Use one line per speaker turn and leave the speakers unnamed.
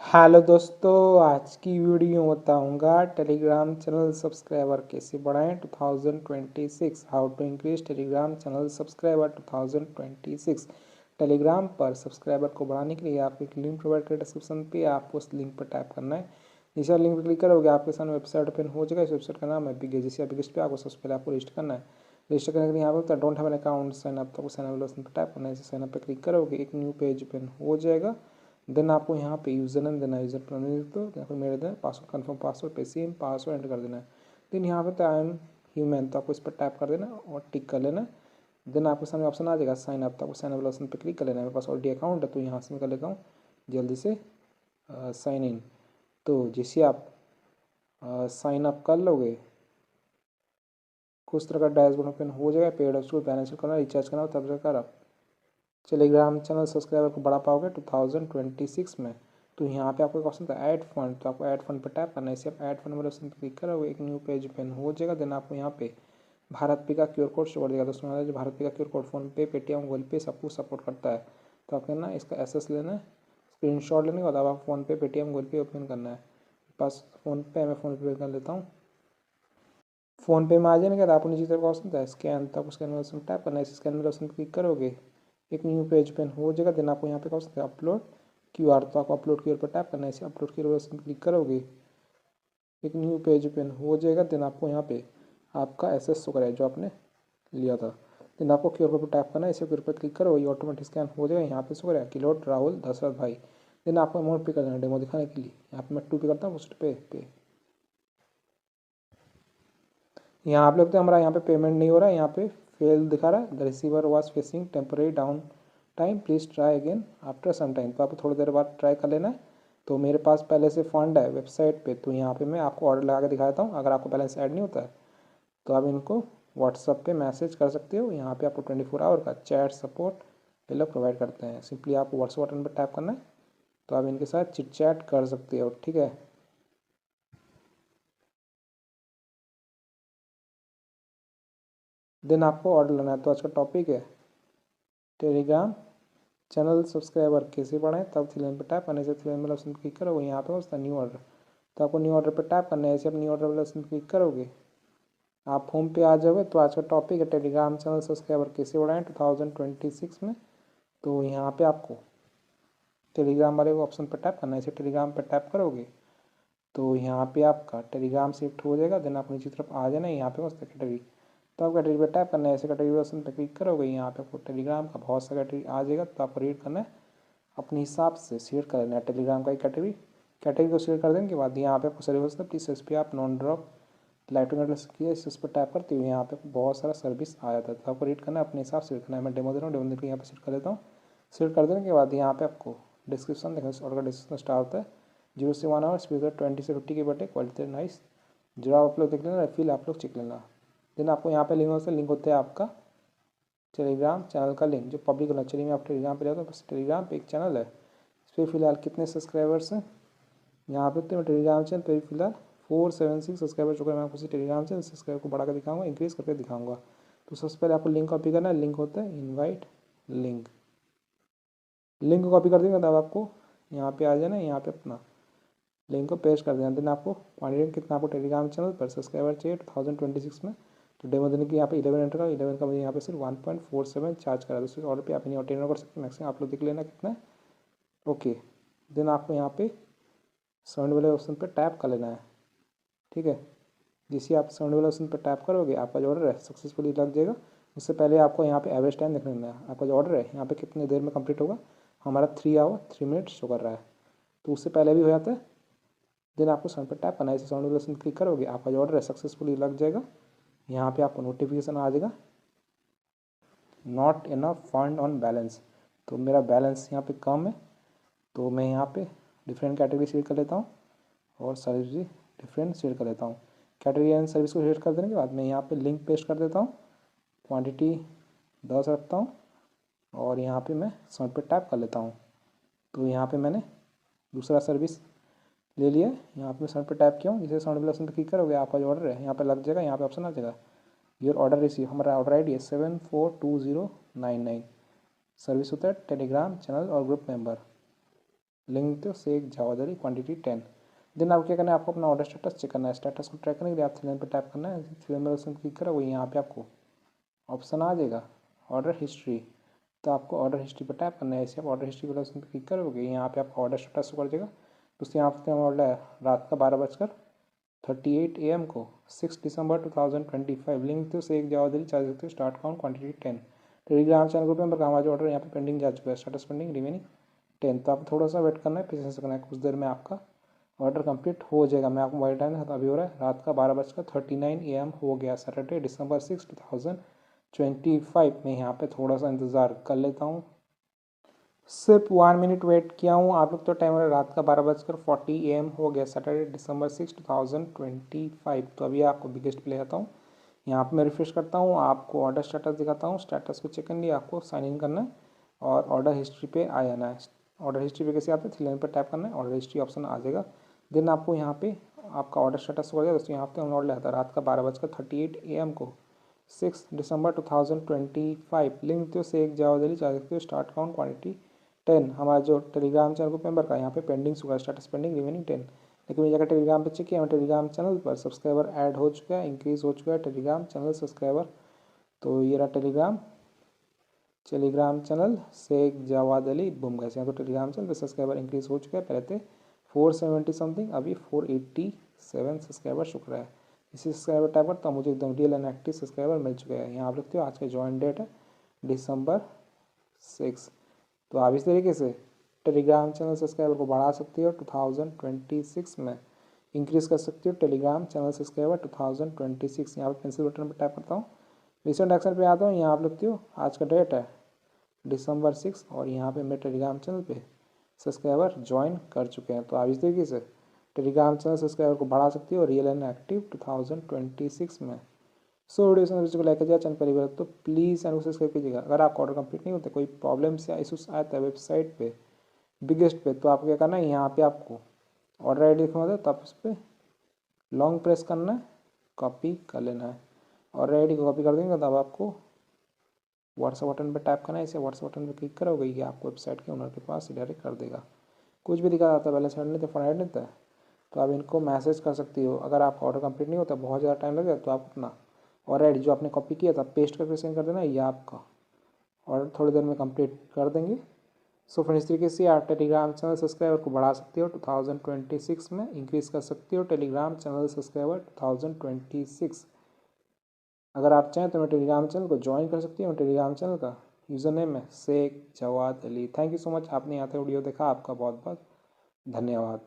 Hello दोस्तों, आज की वीडियो बताऊंगा टेलीग्राम चैनल सब्सक्राइबर कैसे बढ़ाएं 2026। How to increase Telegram channel subscriber 2026। Telegram पर सब्सक्राइबर को बढ़ाने के लिए आपको एक लिंक प्रोवाइड कर डिस्क्रिप्शन पे, आपको उस लिंक पर टाइप करना है। जैसे लिंक पर क्लिक करोगे आपके सामने वेबसाइट ओपन हो जाएगा। इस वेबसाइट का नाम है बिगेस्ट। जैसे बिगेस्ट पे आपको सबसे पहले आपको रजिस्टर करना है। रजिस्टर करने के लिए यहाँ पर don't have an account sign up, तो साइन अप पर टाइप करना है। साइन अप पर क्लिक करोगे एक न्यू पेज ओपन हो जाएगा। देन आपको यहाँ पे यूज़र नेम देना है, यूज़र नेम तो यहाँ पर मेरे देना पासवर्ड, कन्फर्म पासवर्ड पे सेम पासवर्ड एंटर कर देना है। देन यहाँ पे आई एम ह्यूमन, तो आपको इस पर टाइप कर देना और टिक कर लेना। देन आपके सामने ऑप्शन आ जाएगा साइन अप, तो आपको साइन अप वाला ऑप्शन पे क्लिक कर लेना है। मेरे पास ऑलरेडी अकाउंट है तो यहाँ से मैं कर लेता हूँ जल्दी से साइन इन। तो जैसे आप साइन अप कर लोगे कुछ तरह का डैशबोर्ड ओपन हो जाएगा। पेड उसको बैलेंस करना, रिचार्ज करना, तब जाकर आप टेलीग्राम चैनल सब्सक्राइबर को बढ़ा पाओगे 2026 में। तो यहाँ पे आपको एक ऑप्शन था ऐड फंड, तो आपको ऐड फंड पर टैप करना है। इसे आप ऐड फंड वाले ऑप्शन पर क्लिक करोगे एक न्यू पेज ओपन हो जाएगा। देन आपको यहाँ पे भारत पे का क्यूआर कोड शो कर देगा। दोस्तों हमारा जो भारत पे का क्यूआर कोड फोन पे, पेटीएम, गूगल पे सब कुछ सपोर्ट करता है। तो आपको ना इसका एसेस लेना है, स्क्रीनशॉट लेने के बाद आप फ़ोन पे, पेटीएम, गूगल पे ओपन करना है। बस फ़ोन पे, मैं फ़ोन पे कर लेता हूँ। फ़ोन पे में आ जाने के बाद आपको नीचे तरफ ऑप्शन था स्कैन, तो आपको स्कैन ऑप्शन टैप करना है। इस स्कैन वाले ऑप्शन पर क्लिक करोगे एक न्यू पेज ओपन हो जाएगा। देन आपको यहाँ पे ऑप्शन था अपलोड क्यूआर, तो आपको अपलोड क्यूआर पर टैप करना है। इसे अपलोड क्यूआर ऑप्शन पर क्लिक करोगे एक न्यू पेज ओपन हो जाएगा। देन आपको यहाँ पे आपका एसेस शो करेगा जो आपने लिया था। देन आपको क्यूआर कोड पर टैप करना है। इसे क्यूआर पर क्लिक करो, ये ऑटोमेटिक स्कैन हो जाएगा। यहाँ पे शो करेगा किलोट राहुल दशरथ भाई। देन आपको अमाउंट पे कर देना डेमो दिखाने के लिए। यहाँ पे मैं 2 पे करता हूँ, उस पे यहाँ आप लोग तो हमारा यहाँ पे पेमेंट नहीं हो रहा है, यहाँ पे फेल दिखा रहा है। The receiver was facing temporary down time, please try again after some time. तो आपको थोड़ी देर बाद ट्राई कर लेना है। तो मेरे पास पहले से फंड है वेबसाइट पे, तो यहाँ पे मैं आपको ऑर्डर लगा के दिखाता हूँ। अगर आपको बैलेंस ऐड नहीं होता है तो आप इनको व्हाट्सअप पे मैसेज कर सकते हो। यहाँ पे आपको 24 आवर का चैट सपोर्ट ये लोग प्रोवाइड करते हैं। सिंपली आपको व्हाट्सअप बटन पर टैप करना है, तो आप इनके साथ चिट चैट कर सकते हो, ठीक है। देन आपको ऑर्डर लेना है। तो आज का टॉपिक है टेलीग्राम चैनल सब्सक्राइबर कैसे बढ़ाएं। तब थ्री लाइन पर टैप करने से थ्री लाइन वाला ऑप्शन क्लिक करोगे, यहाँ पे होता है न्यू ऑर्डर, तो आपको न्यू ऑर्डर पर टैप करना है। ऐसे आप न्यू ऑर्डर वाला ऑप्शन क्लिक करोगे आप होम पे आ जाओगे। तो आज का टॉपिक है टेलीग्राम चैनल सब्सक्राइबर कैसे बढ़ाएं 2026 में। तो यहाँ पे आपको टेलीग्राम वाले ऑप्शन पर टैप करना है। इसे टेलीग्राम पर टैप करोगे तो यहाँ पे आपका टेलीग्राम शिफ्ट हो जाएगा। देन आप नीचे तरफ आ जाना है, यहाँ पे बस कैटेगरी, तो आप कैटेगरी पर टैप करना है। ऐसे कैटेगरी ऑप्शन पर क्लिक करोगे यहाँ पे आपको टेलीग्राम का बहुत सा कैटेगरी आ जाएगा। तो आपको रीड करना है, अपने हिसाब से शेयर कर लेना है टेलीग्राम का एक कैटेगरी। कैटेगरी को शेयर कर देने के बाद यहाँ पे आपको सर्विस प्लीज इस पर आप नॉन ड्रॉप लाइटिंग एड्रेस किया, इस पर टैप करते हुए यहाँ पे बहुत सारा सर्विस आ जाता है। तो आपको रीड करना है, अपने हिसाब से रीड करना है। मैं डेमो दे रहा हूँ, डेमो देकर यहाँ पे सेट कर लेता हूँ। सेट कर देने के बाद यहाँ पे आपको डिस्क्रिप्शन देखना, ऑर्डर का डिस्क्रिप्शन स्टार्ट होता है 0 से 1 आवर, स्पीकर 20 से 50 के बटे, क्वालिटी नाइस। जो आप लोग देख लेना, फील आप लोग चेक लेना। देन आपको यहाँ पे लिंक होता है आपका टेलीग्राम चैनल का लिंक जो पब्लिक होना चाहिए। मैं आप टेलीग्राम पे जाता हूँ, बस टेलीग्राम पे एक चैनल है, इस पर फिलहाल कितने सब्सक्राइबर्स हैं यहाँ पे। तो मैं टेलीग्राम चैनल पे फिलहाल 476 सब्सक्राइबर चुके हैं। मैं आपको टेलीग्राम चैनल सब्सक्राइबर को बढ़ा कर दिखाऊंगा, इंक्रीज करके दिखाऊंगा। तो सबसे पहले आपको लिंक कॉपी करना है। लिंक होता है इनवाइट लिंक, लिंक को कॉपी कर देंगे तब आपको यहाँ पे आ जाना है। यहाँ पे अपना लिंक को पेस्ट कर देना। देन आपको क्वान्टिटी कितना आपको टेलीग्राम चैनल पर सब्सक्राइबर चाहिए 2026 में। तो डेमो देने की यहाँ पे 11 एंटर का, 11 का मुझे यहाँ पे सिर्फ 1.47 चार्ज करा। दूसरे ऑर्डर पे आप नहीं टेन कर सकते, मैक्सिमम आप लोग देख लेना कितना है। ओके, देन आपको यहाँ पे साउंड वाले ऑप्शन पर टैप कर लेना है, ठीक है। जैसे आप साउंड वाले ऑप्शन पर टैप करोगे आपका जो ऑर्डर है सक्सेसफुली लग जाएगा। उससे पहले आपको यहाँ पे एवरेज टाइम देख लेना है, आपका जो ऑर्डर है यहाँ पे कितनी देर में कंप्लीट होगा। हमारा 3 आवर 3 मिनट शो कर रहा है, तो उससे पहले भी हो जाता है। देन आपको साउंड पर टैप करना है। इसे साउंड वाले ऑप्शन क्लिक करोगे आपका जो ऑर्डर है सक्सेसफुली लग जाएगा। यहाँ पे आपको नोटिफिकेशन आ जाएगा not enough fund on balance, तो मेरा बैलेंस यहाँ पे कम है। तो मैं यहाँ पे डिफरेंट कैटेगरी सेलेक्ट कर लेता हूँ और सर्विस भी डिफरेंट सेलेक्ट कर लेता हूँ। कैटेगरी एंड सर्विस को सेलेक्ट कर देने के बाद मैं यहाँ पे लिंक पेस्ट कर देता हूँ, क्वांटिटी 10 रखता हूँ और यहाँ पे मैं साउंड पे टैप कर लेता हूँ। तो यहाँ पे मैंने दूसरा सर्विस ले लिया। यहाँ पे मैं साउंड पे टैप किया हूँ, जिसे साउंड वाले ऑप्शन पे क्लिक करोगे आपका जो ऑर्डर है यहाँ पे लग जाएगा। यहाँ पे ऑप्शन आ जाएगा योर ऑर्डर रिसीव, हमारा ऑर्डर आई डी है 742099। सर्विस होता है टेलीग्राम चैनल और ग्रुप मेंबर। लिंक तो शेख जावेद अली क्वांटिटी 10। देन आपको क्या करना है, आपको अपना ऑर्डर स्टेटस चेक करना है। स्टेटस को ट्रैक करने के लिए आप 3 लाइन पर टैप करना है। 3 लाइन पर ऑप्शन क्लिक करो, वो यहाँ पे आपको ऑप्शन आ जाएगा ऑर्डर हिस्ट्री। तो आपको ऑर्डर हिस्ट्री पर टैप करना है। ऐसे आप ऑर्डर हिस्ट्री पर ऑप्शन पर क्लिक करोगे, यहाँ पे आपका ऑर्डर स्टेटस कर जाएगा। दोस्तों यहाँ पर ऑर्डर है रात का 12:38 AM को 6 दिसंबर 2025। लिंक तो शेख जावेद अली चार्ज सकते हो, start count quantity 10। Telegram channel group में हमारा जो ऑर्डर यहाँ पे पेंडिंग जा चुका है, स्टेटस पेंडिंग रिमेनिंग 10। तो आप थोड़ा सा वेट करना है, पेशेंस करना है, कुछ देर में आपका ऑर्डर कंप्लीट हो जाएगा। मैं आपको मोबाइल टाइम अभी हो रहा है रात का 12:39 AM हो गया, सैटरडे December 6, 2025 में। यहाँ पे थोड़ा सा इंतज़ार कर लेता हूँ, सिर्फ 1 मिनट वेट किया हूँ। आप लोग तो टाइम हो रहा है रात का 12:40 AM हो गया, सैटरडे December 6, 2025। तो अभी आपको बिगेस्ट पे ले जाता हूँ। यहाँ पे मैं रिफ्रेश करता हूँ, आपको ऑर्डर स्टेटस दिखाता हूँ। स्टेटस को चेक करने के लिए आपको साइन इन करना है और ऑर्डर हिस्ट्री पे आ जाना है। ऑर्डर हिस्ट्री पे कैसे आता है, 3 लाइन पर टैप करना है, ऑर्डर हिस्ट्री ऑप्शन आ जाएगा। देन आपको यहाँ पे आपका ऑर्डर स्टेटस हो जाएगा। दोस्तों यहाँ पे ऑर्डर लेता है रात का 12:38 AM को 6 दिसंबर 2025। लिंक तो शेख जावेद अली चाह सकते हो, स्टार्ट काउंट क्वांटिटी 10। हमारा जो टेलीग्राम चैनल को मेंबर का यहाँ पे पेंडिंग हुआ, स्टेटस पेंडिंग रिमेनिंग 10। लेकिन मैं जाकर टेलीग्राम पे चेक किया, हमारे टेलीग्राम चैनल पर सब्सक्राइबर ऐड हो चुका है, इंक्रीज़ हो चुका है टेलीग्राम चैनल सब्सक्राइबर। तो ये रहा Telegram channel Sheikh Javed Ali boom gas. यहाँ तो टेलीग्राम चैनल पे सब्सक्राइबर इंक्रीज़ हो चुका है, पहले थे 470 समथिंग, अभी 487 सब्सक्राइबर शुक्र है। इसी सब्सक्राइबर टाइप करता हूँ, मुझे एकदम रियल एंड एक्टिव सब्सक्राइबर मिल चुके हैं। यहाँ आप लिखते हो आज का ज्वाइन डेट है December 6। तो आप इस तरीके से टेलीग्राम चैनल सब्सक्राइबर को बढ़ा सकते हो 2026 में, इंक्रीज़ कर सकते हो टेलीग्राम चैनल सब्सक्राइबर 2026। यहाँ पर पेंसिल बटन पर टैप करता हूँ, रिसेंट एक्शन पे आता हूँ। यहाँ आप लिखते हो आज का डेट है December 6 और यहाँ पे मेरे टेलीग्राम चैनल पे सब्सक्राइबर ज्वाइन कर चुके हैं। तो आप इस तरीके से टेलीग्राम चैनल सब्सक्राइबर को बढ़ा सकते हो रियल एंड एक्टिव 2026 में। सो वीडियो को लाइक कीजिए, चैनल पर तो प्लीज़ चैनल को सब्सक्राइब कीजिएगा। अगर आपका ऑर्डर कंप्लीट नहीं होता, कोई प्रॉब्लम्स या इशूज आता है वेबसाइट पे बिगेस्ट पे, तो आपको क्या करना है, यहाँ पे आपको ऑर्डर आई डी लिखना होता है, तो आप इस पर लॉन्ग प्रेस करना है, कॉपी कर लेना है। ऑर्डर आई डी को कॉपी कर देंगे तब आपको व्हाट्सएप बटन पर टैप करना है। इसे व्हाट्सएप बटन पर क्लिक करोगे, ये आपको वेबसाइट के ओनर के पास डायरेक्ट कर देगा। कुछ भी दिखा जाता है, बैलेंस नहीं था, फंड नहीं था, तो आप इनको मैसेज कर सकती हो। अगर आपका ऑर्डर कंप्लीट नहीं होता, बहुत ज़्यादा टाइम लगेगा, तो आप अपना ऑर्डर आई डी जो आपने कॉपी किया था पेस्ट करके सेंड कर देना, ये आपका ऑर्डर थोड़ी देर में कंप्लीट कर देंगे। सो फ्रेंड्स, इस तरीके से आप टेलीग्राम चैनल सब्सक्राइबर को बढ़ा सकते हो 2026 में, इंक्रीज़ कर सकते हो टेलीग्राम चैनल सब्सक्राइबर 2026। अगर आप चाहें तो मैं टेलीग्राम चैनल को ज्वाइन कर सकती हूँ। टेलीग्राम चैनल का यूज़र नेम है Sheikh Javed Ali. Thank you so much, आपने यहाँ तक वीडियो देखा, आपका बहुत बहुत धन्यवाद।